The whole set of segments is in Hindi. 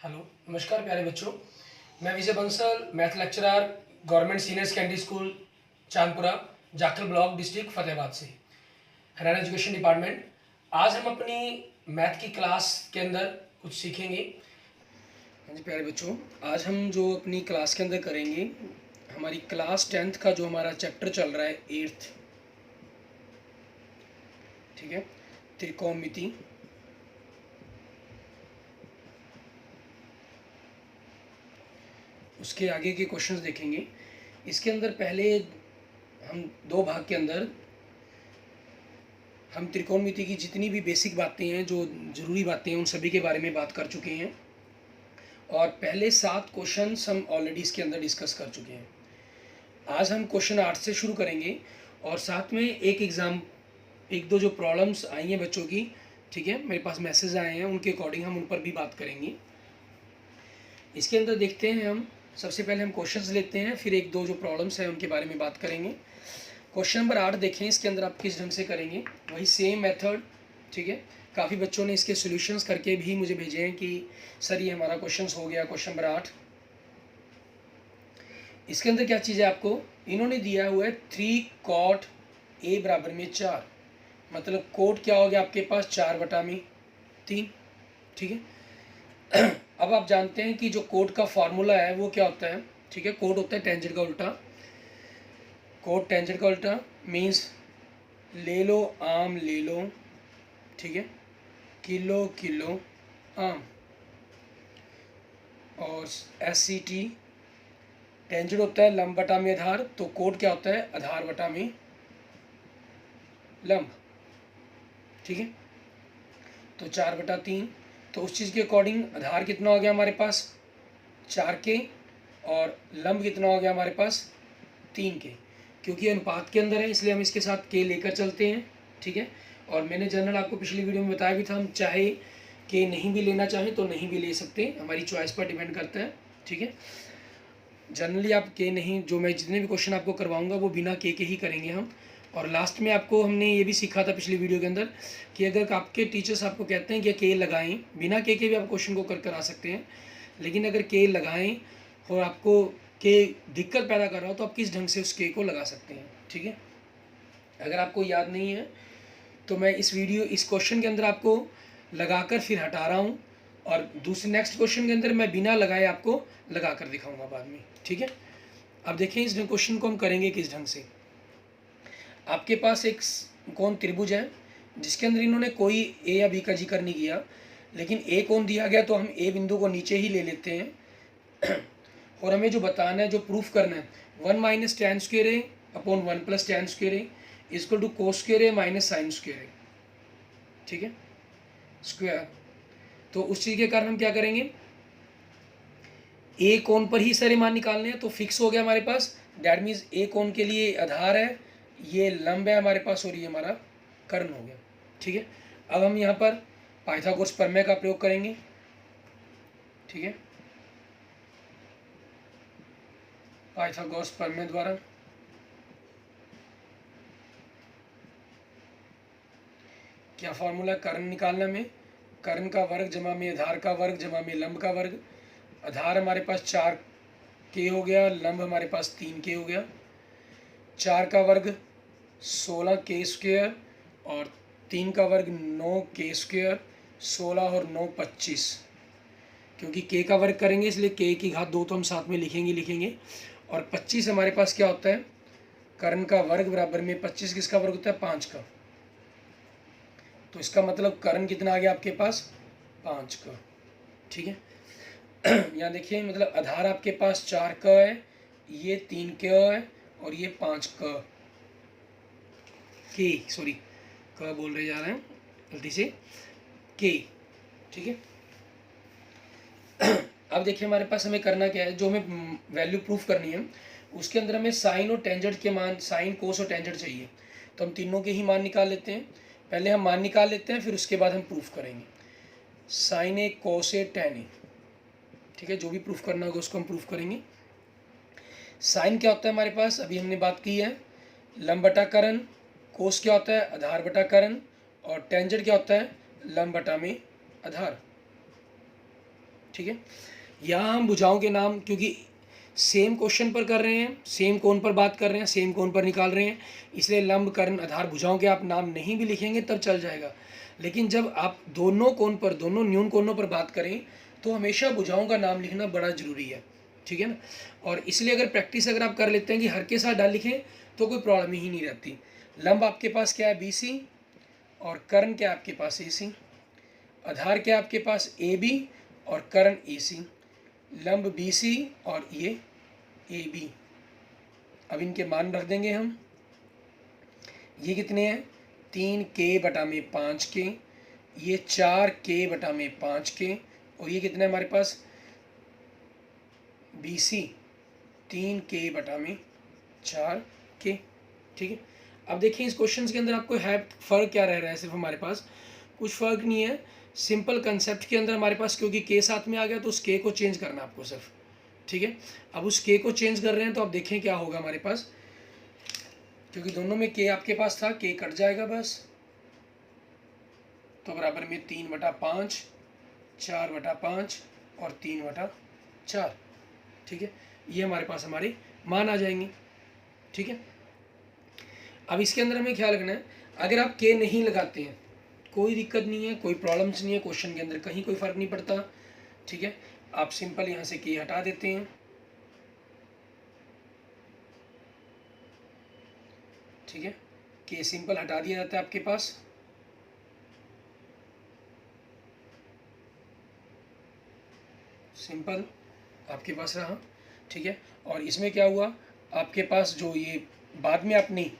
हेलो, नमस्कार प्यारे बच्चों। मैं Vijay Bansal, math lecturer, government senior secondary school Chandpura, Jakhal block, district Fatehabad से, हरियाणा एजुकेशन डिपार्टमेंट। आज हम अपनी मैथ की क्लास के अंदर कुछ सीखेंगे। हाँ जी प्यारे बच्चों, आज हम जो अपनी क्लास के अंदर करेंगे, हमारी क्लास 10th का जो हमारा चैप्टर चल रहा है 8th, ठीक है, त्रिकोणमिति। उसके आगे के क्वेश्चंस देखेंगे। इसके अंदर पहले हम दो भाग के अंदर हम त्रिकोणमिति की जितनी भी बेसिक बातें हैं, जो ज़रूरी बातें हैं, उन सभी के बारे में बात कर चुके हैं और पहले 7 क्वेश्चंस हम ऑलरेडी इसके अंदर डिस्कस कर चुके हैं। आज हम क्वेश्चन 8 से शुरू करेंगे और साथ में एक दो जो प्रॉब्लम्स आई हैं बच्चों की, ठीक है, मेरे पास मैसेज आए हैं, उनके अकॉर्डिंग हम उन पर भी बात करेंगे। इसके अंदर देखते हैं हम, सबसे पहले हम क्वेश्चंस लेते हैं, फिर एक दो जो प्रॉब्लम्स हैं उनके बारे में बात करेंगे। क्वेश्चन नंबर 8 देखें, इसके अंदर आप किस ढंग से करेंगे, वही सेम मेथड, ठीक है। काफ़ी बच्चों ने इसके सॉल्यूशंस करके भी मुझे भेजे हैं कि सर ये हमारा क्वेश्चन हो गया। क्वेश्चन नंबर 8, इसके अंदर क्या चीज़ है, आपको इन्होंने दिया हुआ है 3 cot a बराबर में 4, मतलब कोट क्या हो गया आपके पास 4/3, ठीक है। अब आप जानते हैं कि जो कोट का फार्मूला है वो क्या होता है, ठीक है। कोट होता है टेंजेंट का उल्टा। कोट टेंजेंट का उल्टा मीन्स ले लो आम ले लो, ठीक है, किलो किलो आम। और SCT टेंजेंट होता है लंब बटा में आधार, तो कोट क्या होता है आधार बटा में लंब, ठीक है। तो 4/3, तो उस चीज़ के अकॉर्डिंग आधार कितना हो गया हमारे पास 4 के और लंब कितना हो गया हमारे पास 3 के, क्योंकि अनुपात के अंदर है इसलिए हम इसके साथ के लेकर चलते हैं, ठीक है। और मैंने जनरल आपको पिछली वीडियो में बताया भी था, हम चाहे के नहीं भी लेना चाहें तो नहीं भी ले सकते, हमारी चॉइस पर डिपेंड करता है, ठीक है। जनरली आप के नहीं, जो मैं जितने भी क्वेश्चन आपको करवाऊंगा वो बिना के ही करेंगे हम। और लास्ट में आपको हमने ये भी सीखा था पिछली वीडियो के अंदर कि अगर आपके टीचर्स आपको कहते हैं कि के लगाएं, बिना के भी आप क्वेश्चन को करा सकते हैं, लेकिन अगर के लगाएं और आपको के दिक्कत पैदा कर रहा हो तो आप किस ढंग से उस के को लगा सकते हैं, ठीक है। अगर आपको याद नहीं है तो मैं इस क्वेश्चन के अंदर आपको लगाकर फिर हटा रहा हूँ और दूसरे नेक्स्ट क्वेश्चन के अंदर मैं बिना लगाए आपको लगा कर दिखाऊंगा बाद में, ठीक है। अब देखें इस क्वेश्चन को हम करेंगे किस ढंग से। आपके पास एक कोण त्रिभुज है जिसके अंदर इन्होंने कोई ए या बी का जिक्र नहीं किया, लेकिन ए कोण दिया गया तो हम ए बिंदु को नीचे ही ले लेते हैं और हमें जो बताना है, जो प्रूफ करना है, 1 - tan square A upon 1 + tan square A equal to cos square A minus sin square A, ठीक है, स्क्वायर। तो उस चीज़ के कारण हम क्या करेंगे, ए कोण पर ही सारे मान निकालने हैं, तो फिक्स हो गया हमारे पास। दैट मीन्स ए कोण के लिए आधार है, ये लंब है हमारे पास और ये हमारा कर्ण हो गया, ठीक है। अब हम यहाँ पर पाइथागोरस प्रमेय का प्रयोग करेंगे, ठीक है। पाइथागोरस प्रमेय द्वारा क्या फॉर्मूला, कर्ण निकालना में कर्ण का वर्ग जमा में आधार का वर्ग जमा में लंब का वर्ग। आधार हमारे पास 4 के हो गया, लंब हमारे पास 3 के हो गया। 4 का वर्ग 16 के स्क्वायर और 3 का वर्ग 9 के स्क्वायर, 16 और 9 25, क्योंकि के का वर्ग करेंगे इसलिए के की घात 2 तो हम साथ में लिखेंगे। और 25 हमारे पास क्या होता है, कर्ण का वर्ग बराबर में 25 किसका वर्ग होता है 5 का, तो इसका मतलब कर्ण कितना आ गया आपके पास 5 का, ठीक है। यहाँ देखिए, मतलब आधार आपके पास 4 का है, ये 3 का है और ये 5 का बोल रहे जा रहे हैं गलती से के, ठीक है। अब देखिए हमारे पास हमें करना क्या है, जो हमें वैल्यू प्रूफ करनी है उसके अंदर हमें साइन और टेंजेंट के मान, साइन कोस और टेंजेंट चाहिए, तो हम तीनों के ही मान निकाल लेते हैं। पहले हम मान निकाल लेते हैं, फिर उसके बाद हम प्रूफ करेंगे। साइन ए कोस ए टेन ए, ठीक है, जो भी प्रूफ करना होगा उसको हम प्रूफ करेंगे। साइन क्या होता है हमारे पास, अभी हमने बात की है लंब बटा कर्ण, कोस क्या होता है आधार बटा कर्ण, और टेंजेंट क्या होता है लंब बटा में आधार, ठीक है। यहाँ हम भुजाओं के नाम, क्योंकि सेम क्वेश्चन पर कर रहे हैं, सेम कोण पर बात कर रहे हैं, सेम कोण पर निकाल रहे हैं, इसलिए लंब, कर्ण, आधार, भुजाओं के आप नाम नहीं भी लिखेंगे तब चल जाएगा। लेकिन जब आप दोनों कोण पर, दोनों न्यून कोणों पर बात करें तो हमेशा भुजाओं का नाम लिखना बड़ा ज़रूरी है, ठीक है ना। और इसलिए अगर प्रैक्टिस अगर आप कर लेते हैं कि हर के साथ डाल लिखें तो कोई प्रॉब्लम ही नहीं रहती। लंब आपके पास क्या है, BC, और कर्ण क्या आपके पास AC, आधार क्या आपके पास AB और कर्ण AC, लंब BC और ये AB। अब इनके मान रख देंगे हम। ये कितने हैं, 3K/5K, ये 4K/5K, और ये कितना है हमारे पास BC 3K/4K, ठीक है। अब देखिए इस क्वेश्चन के अंदर आपको है फ़र्क क्या रह रहा है, सिर्फ हमारे पास कुछ फ़र्क नहीं है, सिंपल कंसेप्ट के अंदर हमारे पास, क्योंकि K साथ में आ गया तो उस K को चेंज करना आपको सिर्फ, ठीक है। अब उस K को चेंज कर रहे हैं तो आप देखें क्या होगा हमारे पास, क्योंकि दोनों में K आपके पास था, K कट जाएगा बस, तो बराबर में 3/5, 4/5 और 3/4, ठीक है। ये हमारे पास हमारे मान आ जाएंगे, ठीक है। अब इसके अंदर हमें ख्याल रखना है, अगर आप K नहीं लगाते हैं कोई दिक्कत नहीं है, कोई प्रॉब्लम्स नहीं है, क्वेश्चन के अंदर कहीं कोई फ़र्क नहीं पड़ता, ठीक है। आप सिंपल यहाँ से K हटा देते हैं, ठीक है। K सिंपल हटा दिया जाता है आपके पास, सिंपल आपके पास रहा, ठीक है। और इसमें क्या हुआ, आपके पास जो ये बाद में आपने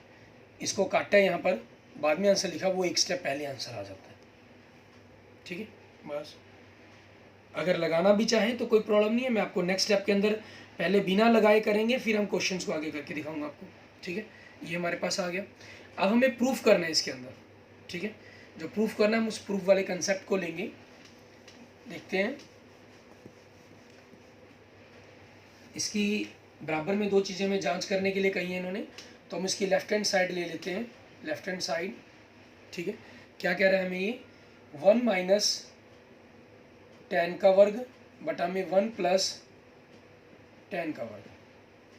इसको काटा है यहाँ पर, बाद में आंसर लिखा, वो एक स्टेप पहले आंसर आ जाता है, ठीक है। बस अगर लगाना भी चाहें तो कोई प्रॉब्लम नहीं है, मैं आपको नेक्स्ट स्टेप के अंदर पहले बिना लगाए करेंगे, फिर हम क्वेश्चंस को आगे करके दिखाऊंगा आपको, ठीक है। ये हमारे पास आ गया। अब हमें प्रूफ करना है इसके अंदर, ठीक है। जो प्रूफ करना है हम उस प्रूफ वाले कंसेप्ट को लेंगे, देखते हैं। इसकी बराबर में दो चीज़ें हमें जांच करने के लिए कही हैं इन्होंने, तो हम इसकी लेफ्ट हैंड साइड ले लेते हैं, लेफ्ट हैंड साइड, ठीक है। क्या कह रहा है हमें ये, 1 - tan का वर्ग बटा में 1 + tan का वर्ग,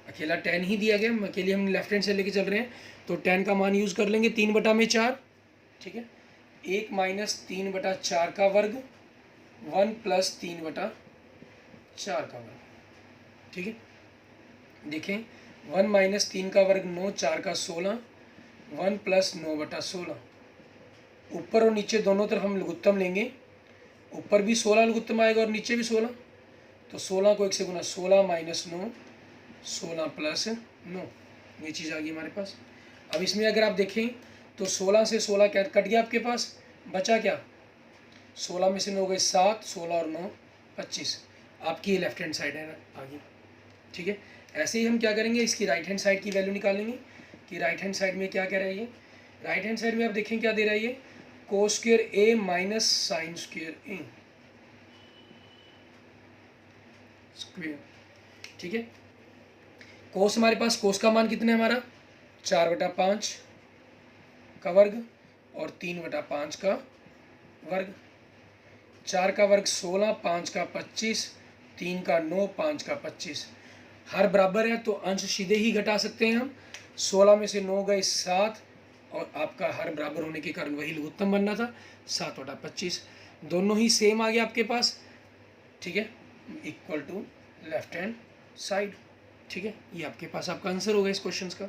अकेला tan ही दिया गया, अकेले हम लेफ्ट हैंड से लेके चल रहे हैं, तो tan का मान यूज़ कर लेंगे 3/4, ठीक है। 1 - 3/4 का वर्ग, 1 + 3/4 का वर्ग, ठीक है। देखें 1 - 3 का वर्ग 9, 4 का 16, 1 + 9/16, ऊपर और नीचे दोनों तरफ हम लघुत्तम लेंगे, ऊपर भी 16 लघुत्तम आएगा और नीचे भी 16, तो 16 को 1 से गुना, 16 - 9, 16 + 9, ये चीज़ आ गई हमारे पास। अब इसमें अगर आप देखें तो 16 से 16 क्या कट गया आपके पास, बचा क्या, 16 में से 9 गए 7, 16 और 9 25, आपकी ये लेफ्ट हैंड साइड है आ गई, ठीक है। ऐसे ही हम क्या करेंगे, इसकी राइट हैंड साइड की वैल्यू निकालेंगे कि राइट हैंड साइड में क्या कह रहा है ये, राइट हैंड साइड में आप देखें क्या दे रहा है ये, cos square A - sin square A square, ठीक है। कोस हमारे पास, कोस का मान कितना है हमारा, 4/5 का वर्ग और 3/5 का वर्ग, 4 का वर्ग 16, 5 का 25, 3 का 9, 5 का 25, हर बराबर है तो अंश सीधे ही घटा सकते हैं हम, 16 में से 9 गए 7, और आपका हर बराबर होने के कारण वही लघुत्तम बनना था, 7/25, दोनों ही सेम आ गया आपके पास, ठीक है, equal to left hand side, ठीक है। ये आपके पास आपका आंसर होगा इस क्वेश्चन का।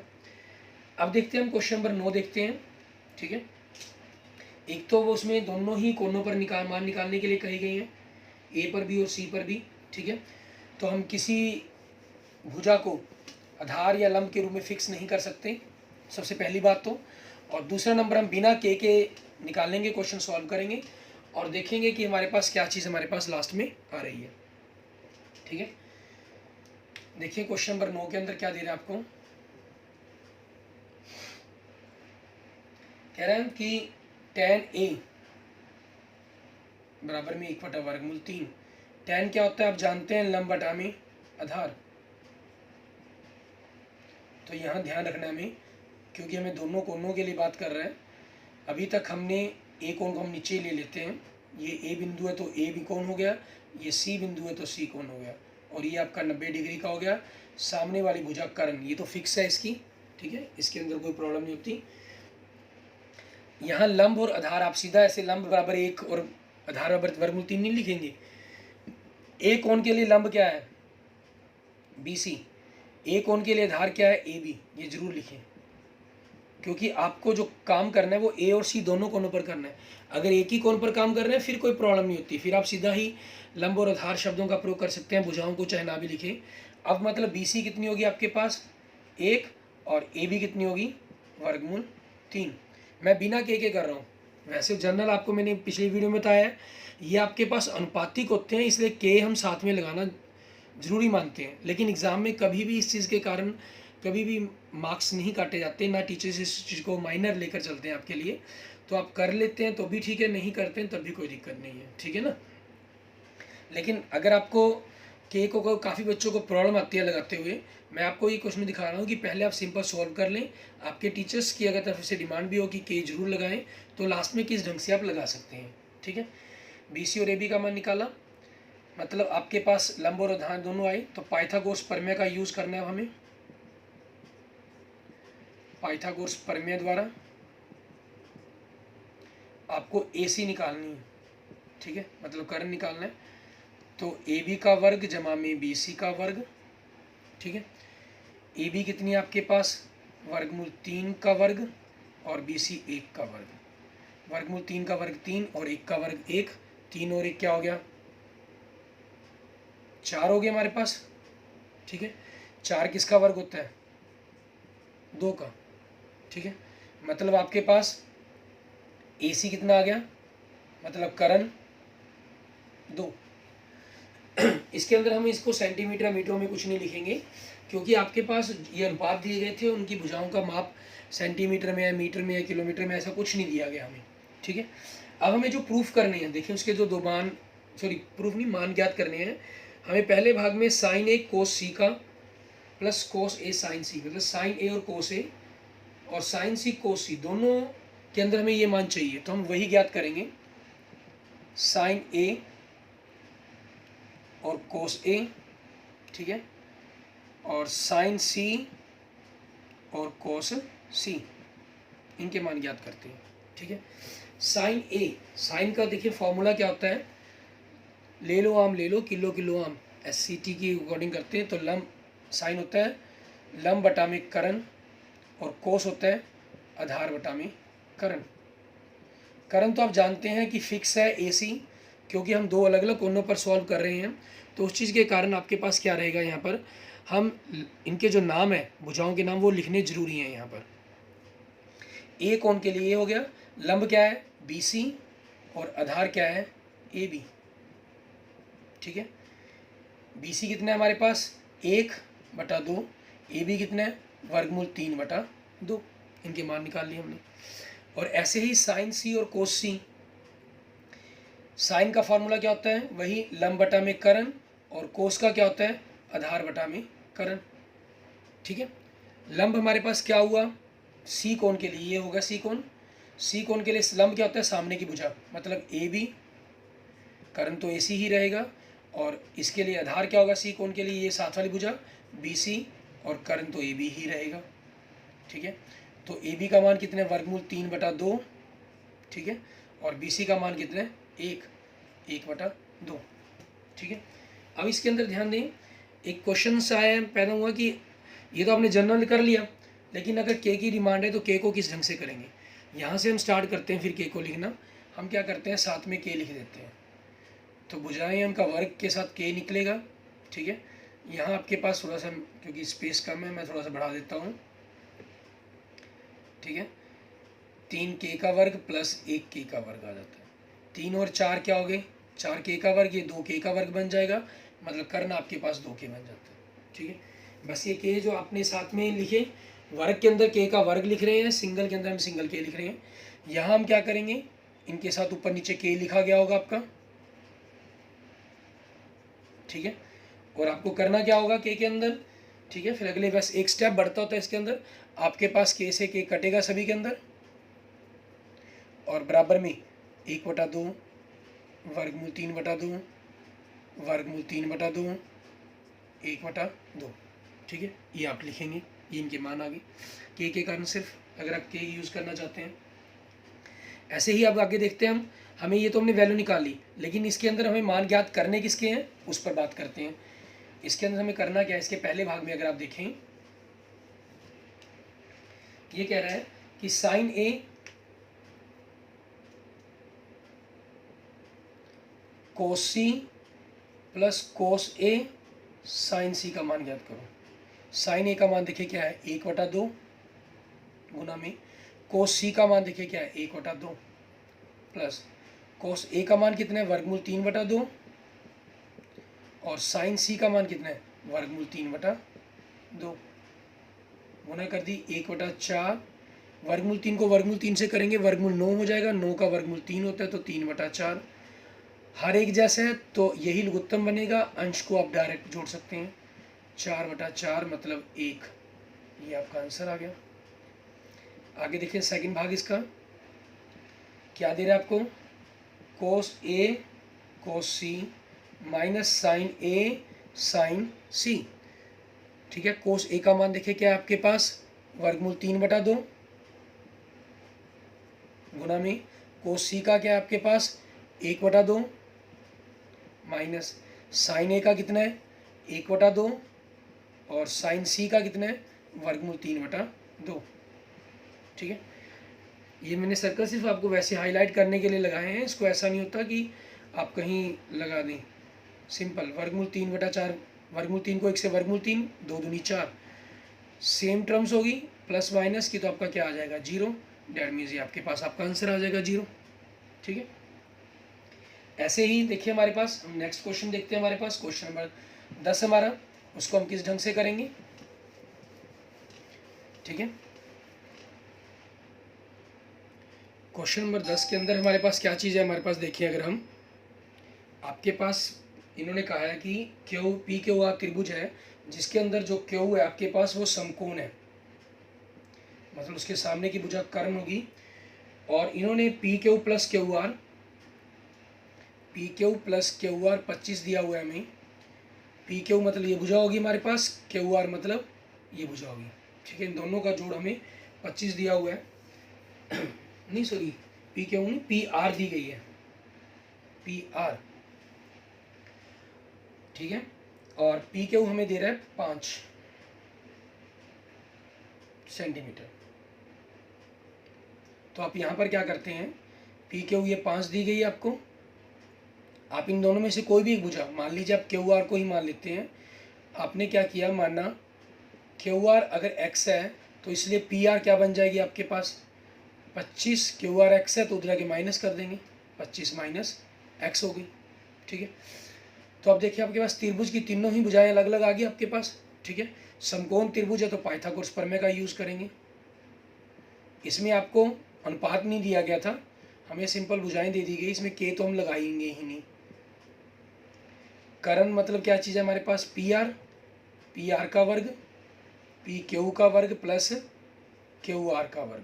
अब देखते हैं हम क्वेश्चन नंबर 9 देखते हैं, ठीक है। एक तो वो उसमें दोनों ही कोनों पर मान निकालने के लिए कही गई है, ए पर भी और सी पर भी, ठीक है। तो हम किसी भुजा को आधार या लंब के रूप में फिक्स नहीं कर सकते, सबसे पहली बात तो, और दूसरा नंबर हम बिना के निकालेंगे, क्वेश्चन सॉल्व करेंगे और देखेंगे कि हमारे पास क्या चीज़ हमारे पास लास्ट में आ रही है, ठीक है। देखिए क्वेश्चन नंबर 9 के अंदर क्या दे रहे हैं आपको, कह रहे हैं कि tan A बराबर में 1/√3, tan क्या होता है आप जानते हैं, लंब बटा में आधार, तो यहाँ ध्यान रखना हमें, क्योंकि हमें दोनों कोणों के लिए बात कर रहे हैं, अभी तक हमने एक कोण को हम नीचे ले लेते हैं, ये ए बिंदु है तो ए भी कोण हो गया, ये सी बिंदु है तो सी कोण हो गया, और ये आपका 90 डिग्री का हो गया। सामने वाली भुजा कर्ण, ये तो फिक्स है इसकी, ठीक है, इसके अंदर कोई प्रॉब्लम नहीं होती। यहाँ लंब और आधार आप सीधा ऐसे लंब बराबर 1 और आधार बराबर वर्गमूल 3 नहीं लिखेंगे। ए कोण के लिए लंब क्या है, BC। ए कोण के लिए आधार क्या है, AB। ये जरूर लिखें, क्योंकि आपको जो काम करना है वो ए और सी दोनों कोणों पर करना है। अगर एक ही कोण पर काम कर रहे हैं फिर कोई प्रॉब्लम नहीं होती, फिर आप सीधा ही लंब और आधार शब्दों का प्रयोग कर सकते हैं, भुजाओं को चाहे ना भी लिखें। अब मतलब BC कितनी होगी आपके पास 1, और AB कितनी होगी वर्गमूल 3। मैं बिना के कर रहा हूँ, वैसे जनरल आपको मैंने पिछली वीडियो में बताया है, ये आपके पास अनुपातिक होते हैं, इसलिए के हम साथ में लगाना ज़रूरी मानते हैं। लेकिन एग्ज़ाम में कभी भी इस चीज़ के कारण कभी भी मार्क्स नहीं काटे जाते, ना टीचर्स इस चीज़ को माइनर लेकर चलते हैं आपके लिए। तो आप कर लेते हैं तो भी ठीक है, नहीं करते हैं तब भी कोई दिक्कत नहीं है, ठीक है ना। लेकिन अगर आपको के को काफ़ी बच्चों को प्रॉब्लम आती है लगाते हुए, मैं आपको ये क्वेश्चन दिखा रहा हूँ कि पहले आप सिंपल सॉल्व कर लें। आपके टीचर्स की अगर तरफ से डिमांड भी हो कि के जरूर लगाएं, तो लास्ट में किस ढंग से आप लगा सकते हैं, ठीक है। BC और AB का मान निकाला, मतलब आपके पास लंब और आधार दोनों आए, तो पाइथागोरस प्रमेय का यूज़ करना है हमें। पाइथागोरस प्रमेय द्वारा आपको AC निकालनी है, ठीक है, मतलब कर्ण निकालना है। तो AB का वर्ग जमा में BC का वर्ग, ठीक है। AB कितनी है आपके पास वर्गमूल 3 का वर्ग, और BC 1 का वर्ग। वर्गमूल 3 का वर्ग 3 और 1 का वर्ग 1, 3 और 1 क्या हो गया 4 हो गया हमारे पास, ठीक है। 4 किसका वर्ग होता है 2 का, ठीक है। मतलब आपके पास AC कितना आ गया, मतलब कर्ण 2। इसके अंदर हम इसको सेंटीमीटर मीटरों में कुछ नहीं लिखेंगे, क्योंकि आपके पास ये अनुपात दिए गए थे, उनकी भुजाओं का माप सेंटीमीटर में है, मीटर में है, किलोमीटर में, ऐसा कुछ नहीं दिया गया हमें, ठीक है। अब हमें जो प्रूफ करने हैं, देखिए उसके जो दो मान, सॉरी प्रूफ नहीं, मान ज्ञात करने हैं हमें। पहले भाग में साइन ए कोस सी का प्लस कोस ए साइन सी, मतलब साइन ए और कोस ए और साइन सी कोस सी दोनों के अंदर हमें ये मान चाहिए, तो हम वही ज्ञात करेंगे। साइन ए और कोस ए, ठीक है, और साइन सी और कोस सी, इनके मान ज्ञात करते हैं, ठीक है। साइन ए, साइन का देखिए फॉर्मूला क्या होता है, ले लो आम ले लो, किलो किलो आम, SCT की अकॉर्डिंग करते हैं। तो लंब साइन होता है लंब बटा में कर्ण, और कोस होता है आधार बटा में कर्ण। कर्ण तो आप जानते हैं कि फिक्स है AC, क्योंकि हम दो अलग अलग कोणों पर सॉल्व कर रहे हैं, तो उस चीज़ के कारण आपके पास क्या रहेगा, यहाँ पर हम इनके जो नाम है भुजाओं के नाम वो लिखने जरूरी हैं। यहाँ पर ए कोण के लिए ये हो गया, लंब क्या है BC और आधार क्या है AB, ठीक है। BC कितना है हमारे पास 1/2, AB कितना है वर्गमूल 3/2, इनके मान निकाल लिए हमने। और ऐसे ही साइन C और कोस C, साइन का फार्मूला क्या होता है, वही लंब बटा में कर्ण, और कोस का क्या होता है आधार बटा में कर्ण, ठीक है। लंब हमारे पास क्या हुआ C कोण के लिए, ये होगा C कोण। C कोण के लिए लंब क्या होता है सामने की भुजा, मतलब AB, कर्ण तो AC ही रहेगा, और इसके लिए आधार क्या होगा C कोण के लिए, ये साथ वाली भुजा BC, और कर्ण तो AB ही रहेगा, ठीक है। तो AB का मान कितने वर्गमूल 3/2, ठीक है, और BC का मान कितने 1/2, ठीक है। अब इसके अंदर ध्यान दें, एक क्वेश्चन आया पैदा हुआ कि ये तो आपने जनरल कर लिया, लेकिन अगर के की डिमांड है तो के को किस ढंग से करेंगे। यहाँ से हम स्टार्ट करते हैं, फिर के को लिखना हम क्या करते हैं साथ में के लिख देते हैं, तो भुजाएं उनका वर्ग के साथ के निकलेगा, ठीक है। यहाँ आपके पास थोड़ा सा, क्योंकि स्पेस कम है, मैं थोड़ा सा बढ़ा देता हूँ, ठीक है। 3k का वर्ग प्लस 1k का वर्ग आ जाता है, 3 और 4 क्या हो गए 4k का वर्ग, ये 2k का वर्ग बन जाएगा, मतलब कर्ण आपके पास 2k बन जाता है, ठीक है। बस ये के जो आपने साथ में लिखे, वर्ग के अंदर के का वर्ग लिख रहे हैं, सिंगल के अंदर हम सिंगल के लिख रहे हैं। यहाँ हम क्या करेंगे, इनके साथ ऊपर नीचे के लिखा गया होगा आपका, ठीक है। और आपको करना क्या होगा के अंदर, ठीक है। फिर अगले बस एक स्टेप बढ़ता होता है इसके अंदर, आपके पास के से के कटेगा सभी के अंदर, और बराबर में 1/2 वर्गमूल 3/2, वर्गमूल 3/2, 1/2। ठीक है, ये आप लिखेंगे, ये इनके मान आ गए के कारण सिर्फ, अगर आप के यूज़ करना चाहते हैं। ऐसे ही अब आगे देखते हैं हम, हमें ये तो हमने वैल्यू निकाली, लेकिन इसके अंदर हमें मान ज्ञात करने किसके हैं उस पर बात करते हैं। इसके अंदर हमें करना क्या है, इसके पहले भाग में अगर आप देखें, ये कह रहा है कि साइन ए कोस सी प्लस कोस ए साइन सी का मान ज्ञात करो। साइन ए का मान देखिए क्या है 1/2 गुना में कोस सी का मान देखिए क्या है 1/2 प्लस कोस ए का मान कितना है वर्गमूल 3/2 और साइन सी का मान कितना है वर्गमूल 3/2 गुना कर दी 1/4। वर्गमूल 3 को वर्गमूल 3 से करेंगे वर्गमूल 9 हो जाएगा, 9 का वर्गमूल 3 होता है तो 3/4। हर एक जैसे है तो यही लघुत्तम बनेगा, अंश को आप डायरेक्ट जोड़ सकते हैं, 4/4 मतलब 1। ये आपका आंसर आ गया। आगे देखिए सेकंड भाग इसका क्या दे रहा है आपको, कोस ए कोस सी माइनस साइन ए साइन सी। ठीक है, कोस ए का मान देखिए क्या है आपके पास वर्गमूल 3/2 गुना में कोस सी का क्या है आपके पास 1/2 माइनस साइन ए का कितना है 1/2 और साइन सी का कितना है वर्गमूल 3/2। ठीक है, ये मैंने सर्कल सिर्फ आपको वैसे हाईलाइट करने के लिए लगाए हैं, इसको ऐसा नहीं होता कि आप कहीं लगा दें। सिंपल वर्गमूल 3/4, वर्गमूल 3 को 1 से वर्गमूल 3, 2 दूनी 4, सेम टर्म्स होगी प्लस माइनस की तो आपका क्या आ जाएगा 0। डेट मीन्स ये आपके पास आपका आंसर आ जाएगा 0। ठीक है, ऐसे ही देखिए हमारे पास हम नेक्स्ट क्वेश्चन देखते हैं। हमारे पास क्वेश्चन नंबर 10 हमारा, उसको हम किस ढंग से करेंगे। ठीक है, क्वेश्चन नंबर 10 के अंदर हमारे पास क्या चीज़ है, हमारे पास देखिए अगर हम, आपके पास इन्होंने कहा है कि क्यू पी क्यू आर त्रिभुज है जिसके अंदर जो क्यू है आपके पास वो समकोण है, मतलब उसके सामने की भुजा कर्ण होगी। और इन्होंने P Q plus Q R 25 दिया हुआ है हमें। पी क्यू मतलब ये भुजा होगी हमारे पास, क्यू आर मतलब ये भुजा होगी। ठीक है, इन दोनों का जोड़ हमें 25 दिया हुआ है नहीं सॉरी, पी क्यू नहीं, पी आर दी गई है, पी आर। ठीक है, और पी क्यू हमें दे रहा है 5 सेंटीमीटर। तो आप यहाँ पर क्या करते हैं, पी क्यू ये 5 दी गई है आपको, आप इन दोनों में से कोई भी एक भुजा, मान लीजिए आप क्यू आर को ही मान लेते हैं। आपने क्या किया, मानना क्यू आर अगर एक्स है तो इसलिए पी आर क्या बन जाएगी आपके पास 25, क्यू आर एक्स है तो उधर आके माइनस कर देंगे, 25 माइनस एक्स हो गई। ठीक है, तो अब देखिए आपके पास त्रिभुज की तीनों ही भुजाएं अलग अलग आ गई आपके पास। ठीक है, समकोण त्रिभुज है तो पाइथागोरस प्रमेय का यूज़ करेंगे। इसमें आपको अनुपात नहीं दिया गया था, हमें सिंपल भुजाएं दे दी गई, इसमें के तो हम लगाएंगे ही नहीं। करण मतलब क्या चीज़ है हमारे पास, पी आर का वर्ग, पी क्यू का वर्ग प्लस क्यू आर का वर्ग।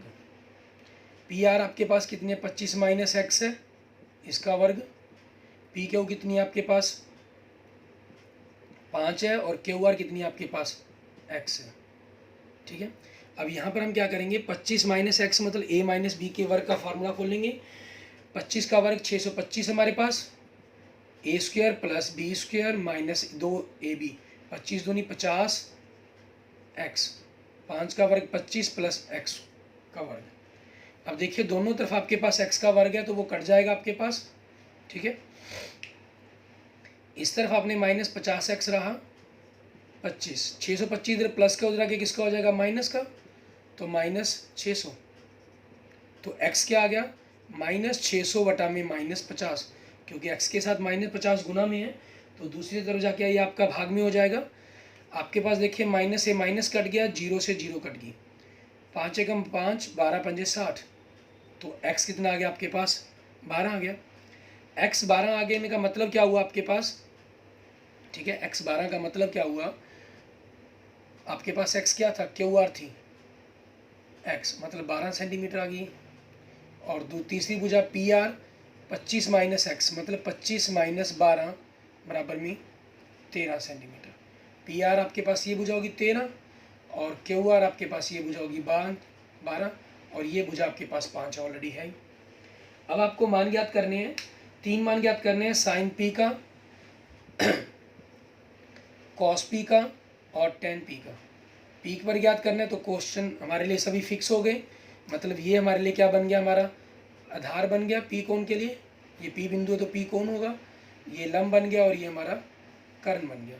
पी आर आपके पास कितनी है 25 माइनस एक्स है, इसका वर्ग। पी क्यू कितनी है आपके पास 5 है, और क्यू आर कितनी है आपके पास एक्स है। ठीक है, अब यहाँ पर हम क्या करेंगे, 25 माइनस एक्स मतलब ए माइनस बी के वर्ग का फार्मूला खोलेंगे। 25 का वर्ग 625 हमारे पास, A square plus B square minus 2ab, 25 दूनी 50 एक्स, 5 का वर्ग 25 प्लस एक्स का वर्ग। अब देखिए दोनों तरफ आपके पास एक्स का वर्ग है तो वो कट जाएगा आपके पास। ठीक है, इस तरफ आपने माइनस 50 एक्स रहा 25, 625 इधर प्लस का उधर आके किसका हो जाएगा माइनस का, तो माइनस 600। तो एक्स क्या आ गया -600 बटा में -50, क्योंकि x के साथ -50 गुना में है तो दूसरी तरफ जाके ये आपका भाग में हो जाएगा। आपके पास देखिए माइनस से माइनस कट गया, 0 से 0 कट गई, 5 एकम 5, 12 पंजे 60, तो x कितना आ गया आपके पास 12 आ गया। x 12 आ गया का मतलब क्या हुआ आपके पास, ठीक है, x 12 का मतलब क्या हुआ, आपके पास x क्या था, क्यू आर थी, x मतलब 12 सेंटीमीटर आ गई। और तीसरी भुजा पी 25 माइनस एक्स मतलब 25 माइनस 12 बराबर में 13 सेंटीमीटर। पी आर आपके पास ये भुजा होगी 13 और क्यू आर आपके पास ये भुजा होगी 12 और ये भुजा आपके पास 5 ऑलरेडी है। अब आपको मान ज्ञात करने हैं, 3 मान ज्ञात करने हैं, साइन पी का, कॉस पी का और टेन पी का। पी पर ज्ञात करना है तो क्वेश्चन हमारे लिए सभी फिक्स हो गए, मतलब ये हमारे लिए क्या बन गया, हमारा आधार बन गया पी कोण के लिए, ये पी बिंदु है तो पी कोण होगा, ये लंब बन गया और ये हमारा कर्ण बन गया।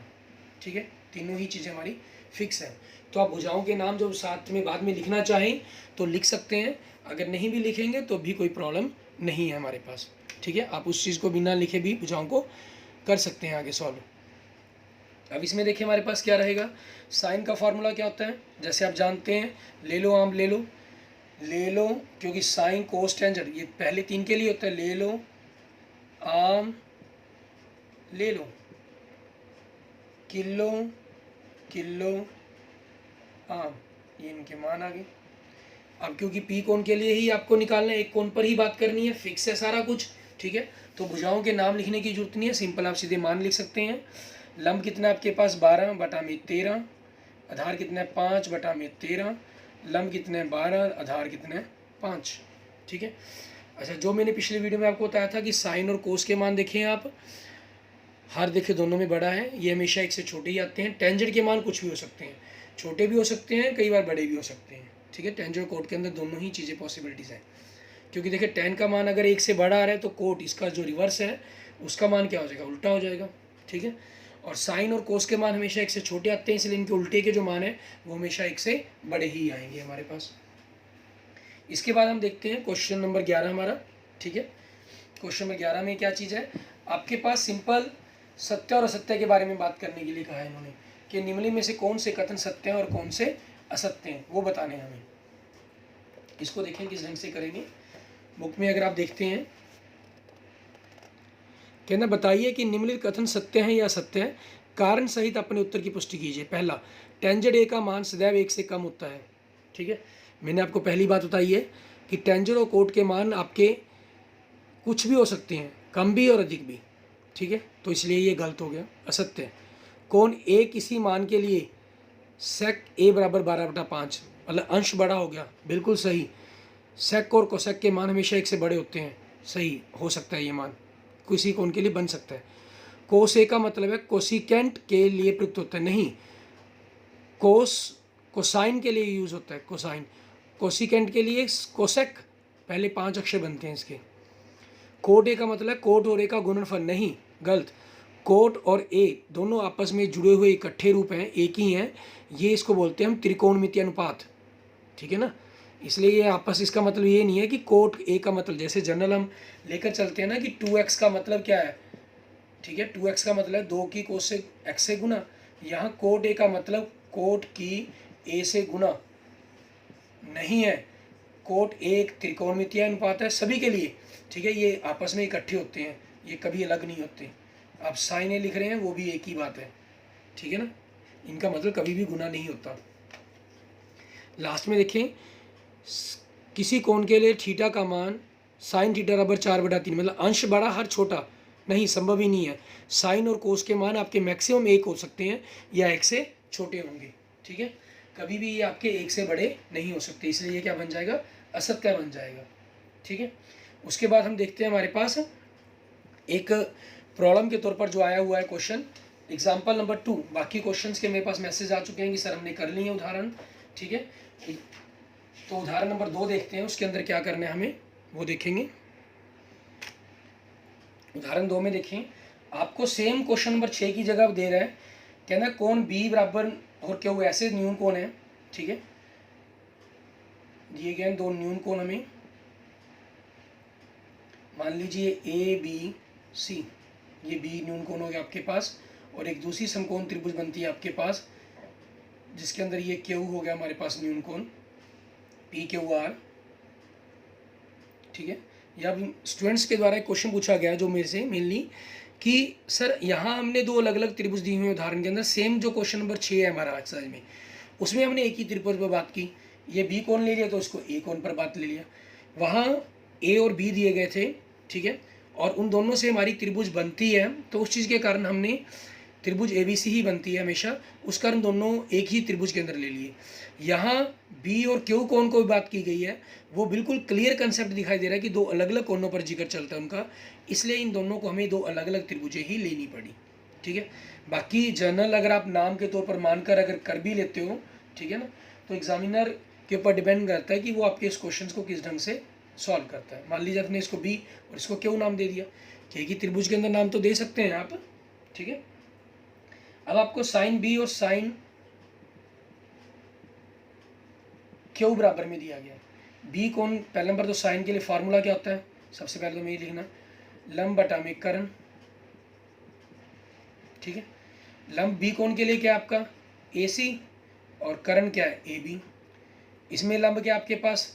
ठीक है, तीनों ही चीज़ें हमारी फिक्स है। तो आप भुजाओं के नाम जो साथ में बाद में लिखना चाहें तो लिख सकते हैं, अगर नहीं भी लिखेंगे तो भी कोई प्रॉब्लम नहीं है हमारे पास। ठीक है, आप उस चीज़ को बिना लिखे भी भुजाओं को कर सकते हैं आगे सॉल्व। अब इसमें देखिए हमारे पास क्या रहेगा, साइन का फॉर्मूला क्या होता है, जैसे आप जानते हैं, ले लो आम ले लो, क्योंकि साइन कोस टेंजेंट ये पहले 3 के लिए होता है, ले लो आम ले लो, किलो किलो आम, ये इनके मान आ गए। अब क्योंकि पी कोण के लिए ही आपको निकालना है, एक कोण पर ही बात करनी है, फिक्स है सारा कुछ। ठीक है, तो भुजाओं के नाम लिखने की जरूरत नहीं है, सिंपल आप सीधे मान लिख सकते हैं। लंब कितना आपके पास 12 बटा में 13, आधार कितना है 5 बटा में 13, लंब कितने हैं 12, आधार कितने हैं 5। ठीक है, अच्छा जो मैंने पिछले वीडियो में आपको बताया था कि साइन और कोस के मान देखें आप, हर देखे दोनों में बड़ा है, ये हमेशा एक से छोटे ही आते हैं। टेंजेंट के मान कुछ भी हो सकते हैं, छोटे भी हो सकते हैं, कई बार बड़े भी हो सकते हैं। ठीक है, टेंजेंट कोट के अंदर दोनों ही चीज़ें पॉसिबिलिटीज़ हैं, क्योंकि देखिए टेन का मान अगर 1 से बड़ा आ रहा है तो कोट इसका जो रिवर्स है उसका मान क्या हो जाएगा, उल्टा हो जाएगा। ठीक है, और साइन और कोस के मान हमेशा 1 से छोटे आते हैं, इसलिए इनके उल्टे के जो मान है वो हमेशा 1 से बड़े ही आएंगे हमारे पास। इसके बाद हम देखते हैं क्वेश्चन नंबर 11 हमारा। ठीक है, क्वेश्चन नंबर 11 में क्या चीज़ है, आपके पास सिंपल सत्य और असत्य के बारे में बात करने के लिए कहा है इन्होंने कि निम्नलिखित में से कौन से कथन सत्य हैं और कौन से असत्य हैं वो बताने हैं हमें। इसको देखें किस ढंग से करेंगे। बुक में अगर आप देखते हैं, कहना बताइए कि निम्नलिखित कथन सत्य हैं या असत्य है, कारण सहित अपने उत्तर की पुष्टि कीजिए। पहला, टेंजेंट ए का मान सदैव 1 से कम होता है। ठीक है, मैंने आपको पहली बात बताई है कि टेंजेंट और कोट के मान आपके कुछ भी हो सकते हैं, कम भी और अधिक भी। ठीक है, तो इसलिए ये गलत हो गया, असत्य है। कोण ए किसी मान के लिए सेक ए बराबर 12/5, मतलब अंश बड़ा हो गया, बिल्कुल सही। सेक और कोसेक के मान हमेशा 1 से बड़े होते हैं, सही हो सकता है ये मान, किसी कोण के लिए बन सकता है। कोस ए का मतलब है कोसिकेंट के लिए प्रयुक्त होता है, नहीं कोस कोसाइन के लिए यूज होता है, कोसाइन कोसिकेंट के लिए कोसेक, पहले 5 अक्षर बनते हैं इसके। कोट ए का मतलब कोट और ए का गुणनफल, नहीं गलत। कोट और ए दोनों आपस में जुड़े हुए इकट्ठे रूप हैं, एक ही हैं, ये इसको बोलते हैं हम त्रिकोणमितीय अनुपात। ठीक है ना, इसलिए ये आपस, इसका मतलब ये नहीं है कि कोट ए का मतलब, जैसे जनरल हम लेकर चलते हैं ना कि 2x का मतलब क्या है। ठीक है, 2x का मतलब 2 की कोस से x से गुना, यहाँ कोट ए का मतलब कोट की ए से गुना नहीं है। कोट ए एक त्रिकोणमितीय अनुपात है सभी के लिए। ठीक है, ये आपस में इकट्ठे होते हैं, ये कभी अलग नहीं होते। आप साइन ए लिख रहे हैं वो भी एक ही बात है। ठीक है ना, इनका मतलब कभी भी गुना नहीं होता। लास्ट में देखें, किसी कोण के लिए थीटा का मान साइन थीटा बराबर 4/3, मतलब अंश बड़ा हर छोटा, नहीं संभव ही नहीं है। साइन और कोस के मान आपके मैक्सिमम 1 हो सकते हैं या 1 से छोटे होंगे। ठीक है, कभी भी ये आपके 1 से बड़े नहीं हो सकते, इसलिए ये क्या बन जाएगा, असत्य बन जाएगा। ठीक है, उसके बाद हम देखते हैं हमारे पास एक प्रॉब्लम के तौर पर जो आया हुआ है क्वेश्चन, एग्जाम्पल नंबर 2। बाकी क्वेश्चंस के मेरे पास मैसेज आ चुके हैं कि सर हमने कर लिए हैं उदाहरण। ठीक है, तो उदाहरण नंबर 2 देखते हैं, उसके अंदर क्या करना है हमें वो देखेंगे। उदाहरण 2 में देखें, आपको सेम क्वेश्चन नंबर 6 की जगह दे रहा है, कहना कोण बी बराबर और क्या हुआ, ऐसे न्यून कोण है। ठीक है, दिए गए 2 न्यून कोण हमें, मान लीजिए ए बी सी, ये बी न्यून कोण हो गया आपके पास, और एक दूसरी समकोण त्रिभुज बनती है आपके पास जिसके अंदर ये क्यू हो गया हमारे पास न्यून कोण पी क्यू आर। ठीक है, या स्टूडेंट्स के द्वारा एक क्वेश्चन पूछा गया जो मेरे से मेनली कि सर यहाँ हमने 2 अलग अलग त्रिभुज दी हुई हैं उदाहरण के अंदर, सेम जो क्वेश्चन नंबर 6 है हमारा एक्सरसाइज में, उसमें हमने एक ही त्रिभुज पर बात की, ये बी कोण ले लिया तो उसको ए कोण पर बात ले लिया। वहाँ ए और बी दिए गए थे। ठीक है, और उन दोनों से हमारी त्रिभुज बनती है, तो उस चीज़ के कारण हमने त्रिभुज ABC ही बनती है हमेशा, उस कारण दोनों एक ही त्रिभुज के अंदर ले लिए। यहाँ B और Q कोण को बात की गई है, वो बिल्कुल क्लियर कंसेप्ट दिखाई दे रहा है कि दो अलग अलग कोणों पर जिक्र चलता है उनका, इसलिए इन दोनों को हमें दो अलग अलग त्रिभुजें ही लेनी पड़ी। ठीक है, बाकी जनरल अगर आप नाम के तौर पर मानकर अगर कर भी लेते हो, ठीक है ना, तो एग्जामिनर के ऊपर डिपेंड करता है कि वो आपके इस क्वेश्चन को किस ढंग से सॉल्व करता है। मान लीजिए आपने इसको B और इसको Q नाम दे दिया, कि त्रिभुज के अंदर नाम तो दे सकते हैं आप। ठीक है, अब आपको साइन B और साइन Q बराबर में दिया गया है। B कोण, पहले नंबर तो साइन के लिए फार्मूला क्या होता है, सबसे पहले तो मैं ये लिखना लंब बटा में कर्ण। ठीक है, लंब B कोण के लिए क्या है आपका AC और कर्ण क्या है AB। इसमें लंब क्या आपके पास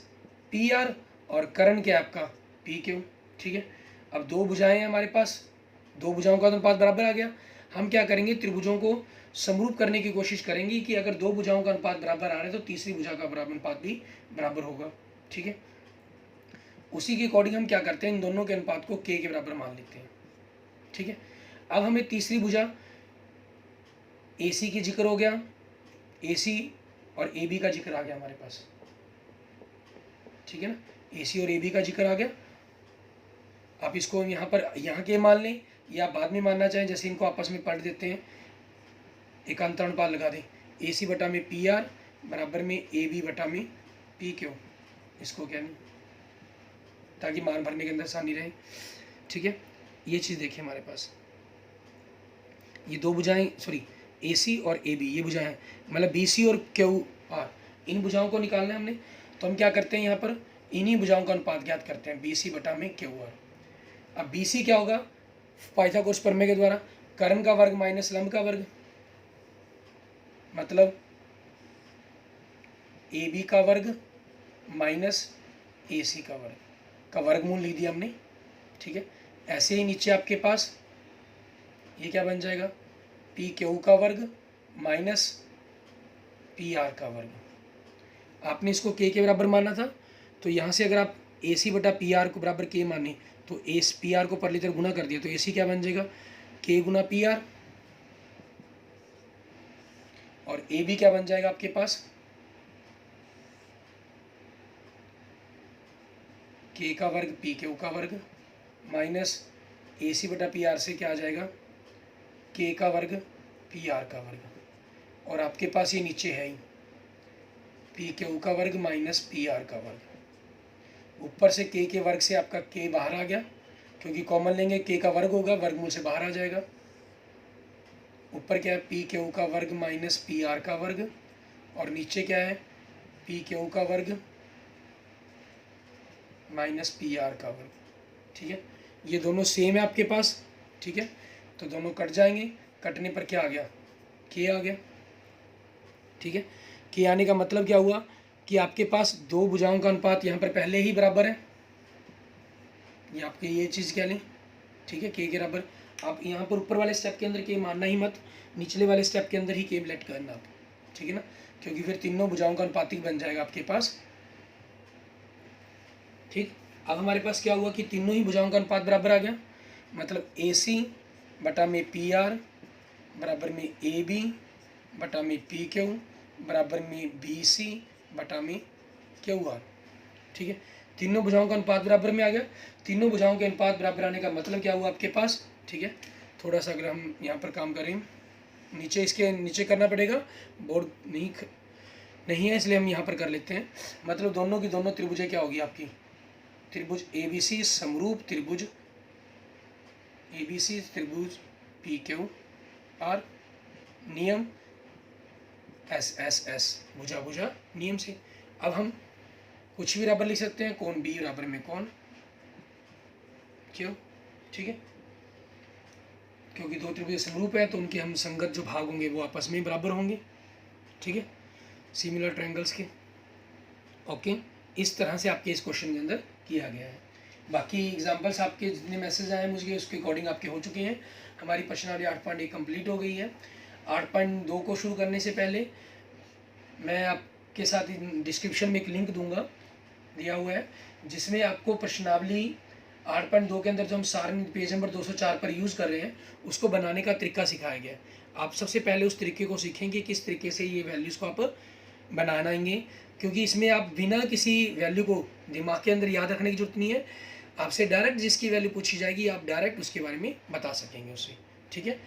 PR और कर्ण क्या है आपका PQ। ठीक है, अब दो भुजाएं हैं हमारे पास, दो भुजाओं का अनुपात बराबर आ गया। हम क्या करेंगे, त्रिभुजों को समरूप करने की कोशिश करेंगे कि अगर दो भुजाओं का अनुपात बराबर आ रहा है तो तीसरी भुजा का बराबर अनुपात भी बराबर होगा। ठीक है, उसी के अकॉर्डिंग हम क्या करते हैं, इन दोनों के अनुपात को K के बराबर मान लेते हैं। ठीक है, अब हमें तीसरी भुजा AC की जिक्र हो गया, AC और AB का जिक्र आ गया हमारे पास। ठीक है ना, AC और AB का जिक्र आ गया। आप इसको यहाँ पर यहाँ के मान लें या बाद में मानना चाहें, जैसे इनको आपस में पढ़ देते हैं, एकांतर अनुपात लगा दें, AC बटा में PR बराबर में AB बटा में PQ, इसको क्या नहीं, ताकि मान भरने के अंदर आसानी रहे। ठीक है, ये चीज़ देखिए हमारे पास ये दो भुजाएं, सॉरी AC और AB ये भुजाएं हैं, मतलब BC और QR, इन भुजाओं को निकालना है हमने। तो हम क्या करते हैं, यहाँ पर इन्हीं भुजाओं का अनुपात ज्ञात करते हैं, BC बटा में QR। अब BC क्या होगा, पाइथागोरस प्रमेय के द्वारा कर्ण का वर्ग माइनस लंब का वर्ग, मतलब AB का वर्ग माइनस AC का वर्गमूल लिख दिया हमने। ठीक है, ऐसे ही नीचे आपके पास ये क्या बन जाएगा, PQ का वर्ग माइनस PR का वर्ग। आपने इसको K के बराबर माना था, तो यहाँ से अगर आप AC बटा PR को बराबर K माने तो PR को परली तरफ गुना कर दिया, तो AC क्या बन जाएगा, K गुना PR, और AB क्या बन जाएगा आपके पास, K का वर्ग PQ का वर्ग माइनस AC बटा PR से क्या आ जाएगा, K का वर्ग PR का वर्ग, और आपके पास ये नीचे है ही PQ का वर्ग माइनस PR का वर्ग। ऊपर से K के वर्ग से आपका K बाहर आ गया, क्योंकि कॉमन लेंगे K का वर्ग होगा, वर्गमूल से बाहर आ जाएगा। ऊपर क्या है, PQ का वर्ग माइनस PR का वर्ग, और नीचे क्या है, PQ का वर्ग माइनस PR का वर्ग। ठीक है, ये दोनों सेम है आपके पास। ठीक है, तो दोनों कट जाएंगे, कटने पर क्या आ गया, K आ गया। ठीक है, K आने का मतलब क्या हुआ कि आपके पास दो भुजाओं का अनुपात यहाँ पर पहले ही बराबर है, ये आपके ये चीज़ क्या लें। ठीक है, K के बराबर, आप यहाँ पर ऊपर वाले स्टेप के अंदर K मानना ही मत, निचले वाले स्टेप के अंदर ही K लेट करना आप। ठीक है ना, क्योंकि फिर तीनों भुजाओं का अनुपातिक बन जाएगा आपके पास। ठीक, अब हमारे पास क्या हुआ कि तीनों ही भुजाओं का अनुपात बराबर आ गया, मतलब AC बटा में PR बराबर में AB बटा में PQ बराबर में BC बटा में QR। ठीक है, तीनों भुजाओं का अनुपात बराबर में आ गया। तीनों भुजाओं के अनुपात बराबर आने का मतलब क्या हुआ आपके पास। ठीक है, थोड़ा सा अगर हम यहाँ पर काम करें, नीचे इसके नीचे करना पड़ेगा, बोर्ड नहीं है, इसलिए हम यहाँ पर कर लेते हैं। मतलब दोनों की दोनों त्रिभुजें क्या होगी आपकी, त्रिभुज ABC समरूप त्रिभुज ABC त्रिभुज PQR नियम SSS भुजा भुजा नियम से। अब हम कुछ भी बराबर लिख सकते हैं, कोण B बराबर में कोण Q। ठीक है, क्योंकि दो त्रिभुज समरूप है तो उनके हम संगत जो भाग होंगे वो आपस में बराबर होंगे। ठीक है, सिमिलर ट्रायंगल्स के। ओके, इस तरह से आपके इस क्वेश्चन के अंदर किया गया है। बाकी एग्जांपल्स आपके जितने मैसेज आए मुझे उसके अकॉर्डिंग आपके हो चुके हैं। हमारी प्रश्नावली 8.1 कंप्लीट हो गई है। 8.2 को शुरू करने से पहले मैं आपके साथ डिस्क्रिप्शन में एक लिंक दूंगा, दिया हुआ है, जिसमें आपको प्रश्नावली 8.2 के अंदर जो हम सारणी पेज नंबर 204 पर यूज़ कर रहे हैं उसको बनाने का तरीका सिखाया गया है। आप सबसे पहले उस तरीके को सीखेंगे किस तरीके से ये वैल्यूज़ को आप बनाएंगे, क्योंकि इसमें आप बिना किसी वैल्यू को दिमाग के अंदर याद रखने की जरूरत नहीं है। आपसे डायरेक्ट जिसकी वैल्यू पूछी जाएगी आप डायरेक्ट उसके बारे में बता सकेंगे उसे, ठीक है।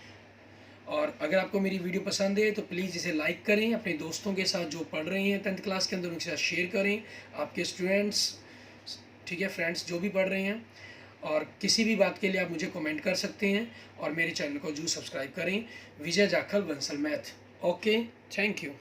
और अगर आपको मेरी वीडियो पसंद है तो प्लीज़ इसे लाइक करें, अपने दोस्तों के साथ जो पढ़ रहे हैं 10th क्लास के अंदर उनके साथ शेयर करें, आपके स्टूडेंट्स, ठीक है, फ्रेंड्स जो भी पढ़ रहे हैं। और किसी भी बात के लिए आप मुझे कमेंट कर सकते हैं और मेरे चैनल को जरूर सब्सक्राइब करें। Vijay Jakhal Bansal math. Okay, thank you.